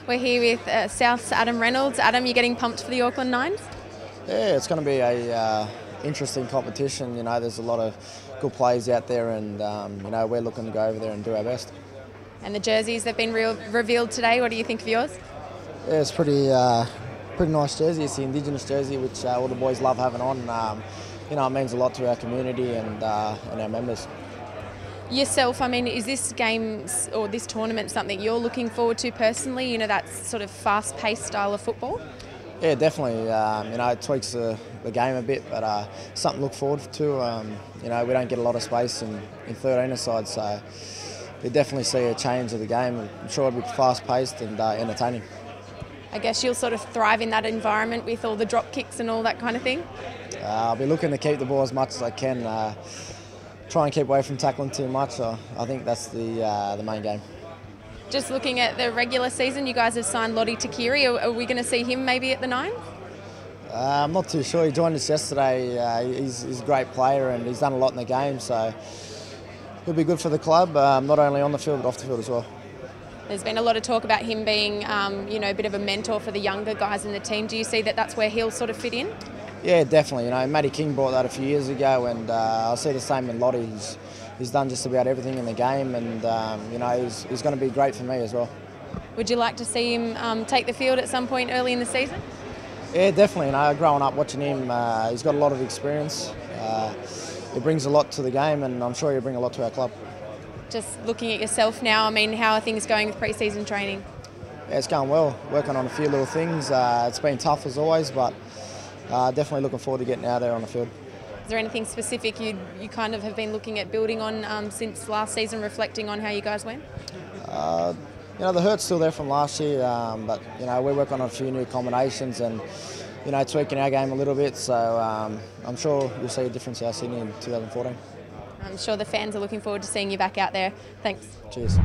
We're here with South's Adam Reynolds. Adam, you're getting pumped for the Auckland Nines? Yeah, it's going to be a interesting competition. You know, there's a lot of good players out there, and you know, we're looking to go over there and do our best. And the jerseys that have been revealed today, what do you think of yours? Yeah, it's pretty nice jersey. It's the Indigenous jersey, which all the boys love having on. You know, it means a lot to our community and our members. Yourself, I mean, is this game or this tournament something you're looking forward to personally? You know, that sort of fast-paced style of football? Yeah, definitely. You know, it tweaks the game a bit, but something to look forward to. You know, we don't get a lot of space in 13-a-side, so you definitely see a change of the game. I'm sure it'll be fast-paced and entertaining. I guess you'll sort of thrive in that environment with all the drop kicks and all that kind of thing? I'll be looking to keep the ball as much as I can. Try and keep away from tackling too much. I think that's the main game. Just looking at the regular season, you guys have signed Lote Tuqiri. Are we going to see him maybe at the Nines? I'm not too sure. He joined us yesterday. He's a great player and he's done a lot in the game, so he'll be good for the club, not only on the field but off the field as well. There's been a lot of talk about him being, you know, a bit of a mentor for the younger guys in the team. Do you see that that's where he'll sort of fit in? Yeah, definitely. You know, Matty King brought that a few years ago, and I see the same in Lote. He's done just about everything in the game, and you know, he's going to be great for me as well. Would you like to see him take the field at some point early in the season? Yeah, definitely. You know, growing up watching him, he's got a lot of experience. He brings a lot to the game, and I'm sure he'll bring a lot to our club. Just looking at yourself now, I mean, how are things going with pre-season training? Yeah, it's going well. Working on a few little things. It's been tough as always, but definitely looking forward to getting out there on the field. Is there anything specific you kind of have been looking at building on since last season, reflecting on how you guys went? You know, the hurt's still there from last year, but you know, we're working on a few new combinations and you know, tweaking our game a little bit. So I'm sure you'll see a difference out Sydney in 2014. I'm sure the fans are looking forward to seeing you back out there. Thanks. Cheers.